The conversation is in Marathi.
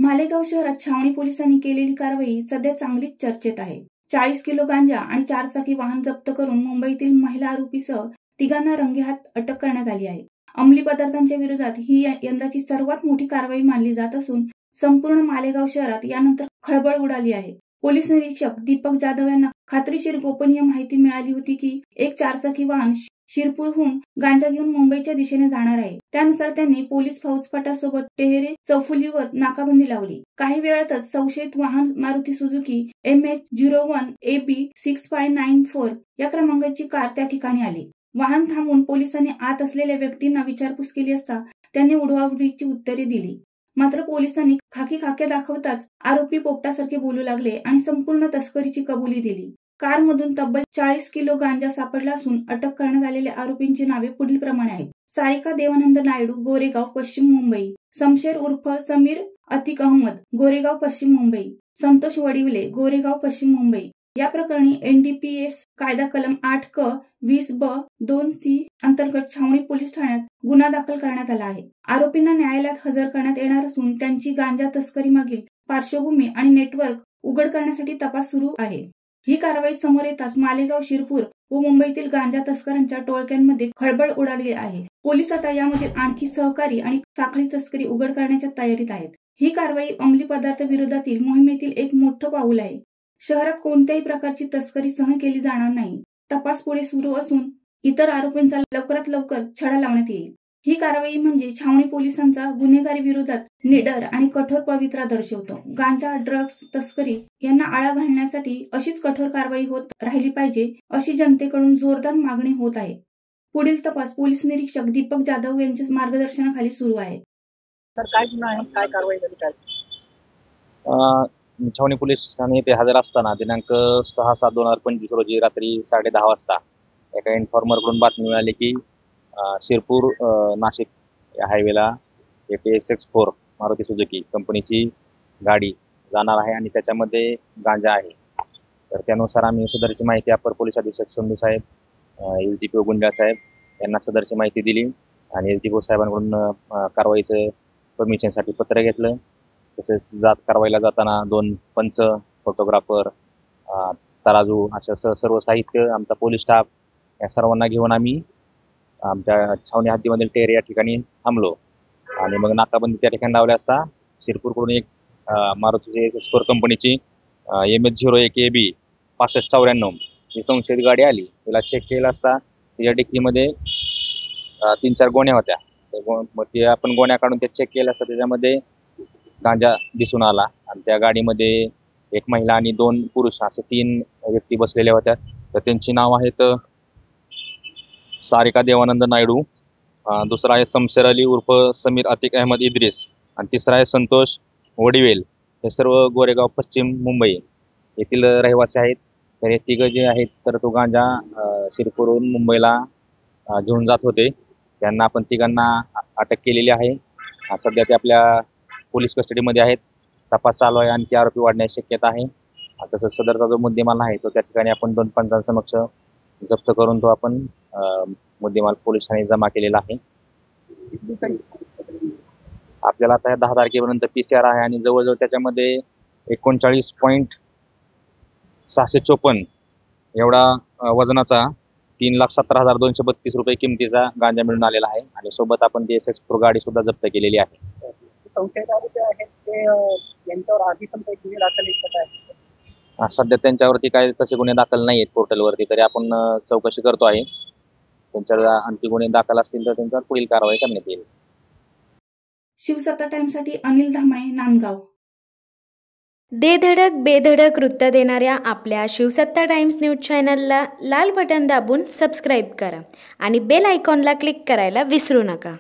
मालेगाव शहरात छावणी पोलिसांनी केलेली कारवाई सध्या चांगलीच चर्चेत आहे। 40 किलो गांजा आणि 4 चाकी वाहन जप्त करून मुंबईतील महिला आरोपीसह तिघांना रंगेहात अटक करण्यात आली आहे। अंमली पदार्थांच्या विरोधात ही यंदाची सर्वात मोठी कारवाई मानली जात असून संपूर्ण मालेगाव शहरात यानंतर खळबळ उडाली आहे। पोलीस निरीक्षक दीपक जाधव यांना खात्रीशीर गोपनीय माहिती मिळाली होती की एक 4 चाकी वाहन शिरपूरहून गांजा घेऊन मुंबईच्या दिशेने जाणार आहे। त्यानुसार त्यांनी पोलीस फौजफाटासोबत टेहरे चौफुलीवर नाकाबंदी लावली। काही वेळातच संशयित वाहन मारुती सुझुकी MH01 AB 6594 या क्रमांकाची कार त्या ठिकाणी आली। वाहन थांबवून पोलिसांनी आत असलेल्या व्यक्तींना विचारपूस केली असता त्यांनी उडवाउडवीची उत्तरे दिली। मात्र पोलिसांनी खाक्या दाखवताच आरोपी पोपटासारखे बोलू लागले आणि संपूर्ण तस्करीची कबुली दिली। कारमधून तब्बल 40 किलो गांजा सापडला असून अटक करण्यात आलेल्या आरोपींची नावे पुढील प्रमाणे आहेत। सारिका देवानंद नायडू, गोरेगाव, पश्चिम मुंबई; शमशेर उर्फ समीर अतिक अहमद, गोरेगाव, पश्चिम मुंबई; संतोष वडिवले, गोरेगाव, पश्चिम मुंबई। या प्रकरणी NDPS कायदा कलम 8 क 20 ब 2 C अंतर्गत छावणी पोलीस ठाण्यात गुन्हा दाखल करण्यात आला आहे। आरोपींना न्यायालयात हजर करण्यात येणार असून त्यांची गांजा तस्करी मागील पार्श्वभूमी आणि नेटवर्क उघड करण्यासाठी तपास सुरू आहे। ही कारवाई समोर येताच मालेगाव, शिरपूर व मुंबईतील गांजा तस्करांच्या टोळक्यांमध्ये खळबळ उडाली आहे। पोलीस आता यामधील आणखी सहकारी आणि साखळी तस्करी उघड करण्याच्या तयारीत आहेत। ही कारवाई अंमली पदार्थ विरोधातील मोहिमेतील एक मोठं पाऊल आहे। शहरात कोणत्याही प्रकारची तस्करी सहन केली जाणार नाही। तपास पुढे सुरू असून इतर आरोपींचा लवकरात लवकर छडा लावण्यात येईल। ही कारवाई म्हणजे छावणी पोलिसांचा गुन्हेगारी विरोधात निडर आणि कठोर पवित्रा दर्शवतो। गांजा, ड्रग्ज तस्करी यांना आळा घालण्यासाठी अशीच कठोर कारवाई होत राहिली पाहिजे अशी जनतेकडून जोरदार मागणी होत आहे। पुढील तपास पोलीस निरीक्षक दीपक जाधव यांच्या मार्गदर्शनाखाली सुरू आहे। तर काय गुन्हा आहे, काय कारवाई झाली काय? छावणी पोलीस ठाणे येथे हजर असताना दिनांक 6/7/2025 रोजी रात्री 10:30 वाजता एका इन्फॉर्मरकडून बातमी मिळाली की शिरपूर नाशिक या हायवेला APS64 मारुती सुझुकी कंपनीची गाडी जाणार आहे आणि त्याच्यामध्ये गांजा आहे। तर त्यानुसार आम्ही सदरची माहिती अपर पोलीस अधीक्षक संधू साहेब, SDPO गुंजाळ साहेब यांना सदरची माहिती दिली आणि SDPO साहेबांकडून कारवाईचं परमिशनसाठी पत्र घेतलं। तसेच कारवाईला जाताना 2 पंच, फोटोग्राफर, तराजू अशा सर्व साहित्य, आमचा पोलीस स्टाफ या सर्वांना घेऊन आम्ही आमच्या छावणी हद्दीमधील टेहरे या ठिकाणी थांबलो आणि मग नाकाबंदी त्या ठिकाणी लावल्या असता शिरपूरकडून एक मारुती सुझुकी कंपनीची MH01 AB 6594 ही संशयित गाडी आली। तिला चेक केलं असता तिच्या डिक्कीमध्ये 3-4 गोण्या होत्या। मग ते आपण गोण्या काढून ते चेक केलं असता त्याच्यामध्ये गांजा दिसून आला आणि त्या गाडीमध्ये एक महिला आणि 2 पुरुष असे 3 व्यक्ती बसलेल्या होत्या। तर त्यांची नाव आहेत सारिका देवानंद नायडू, दुसरा आहे शमशेर अली उर्फ समीर अतिक अहमद इद्रिस आणि तिसरा आहे संतोष वडिवेल। हे सर्व गोरेगाव, पश्चिम मुंबई येथील रहिवासी आहेत। तर हे तिघं जे आहेत तर तो गांजा शिरपूरहून मुंबईला घेऊन जात होते। त्यांना आपण तिघांना अटक केलेली आहे। सध्या ते आपल्या पोलीस कस्टडीमध्ये आहेत। तपास चालू आहे, आणखी आरोपी वाढण्याची शक्यता आहे। तसंच सदरचा जो मुद्देमाल आहे तो त्या ठिकाणी आपण 2 पंचांसमक्ष जप्त करून तो आपण मुद्देमाल पोलीस ठाणे जमा केलेला आहे। आपल्याला आता 10 तारखेपर्यंत PCR आहे आणि जवळजवळ त्याच्यामध्ये 39.654 एवढा वजनाचा 3,17,232 रुपये किमतीचा गांजा मिळून आलेला आहे आणि सोबत आपण ती SX4 गाडी सुद्धा जप्त केलेली आहे। संशयित आरोपी आहेत ते यांच्यावर आधी पण काही गुन्हे दाखल आहेत? सध्या त्यांच्यावरती काय तसे गुन्हे दाखल नाही आहेत पोर्टलवरती, तरी आपण चौकशी करतो आहे। त्यांच्यावर आणखी गुन्हे दाखल असतील तर त्यांच्यावर पुढील कारवाई करण्यात येईल। शिवसत्ता टाइम्ससाठी अनिल धामणे, नांदगाव। दे धडक बेधडक वृत्त देणाऱ्या आपल्या शिवसत्ता टाइम्स न्यूज चॅनलला लाल बटन दाबून सबस्क्राईब करा आणि बेल आयकॉनला क्लिक करायला विसरू नका।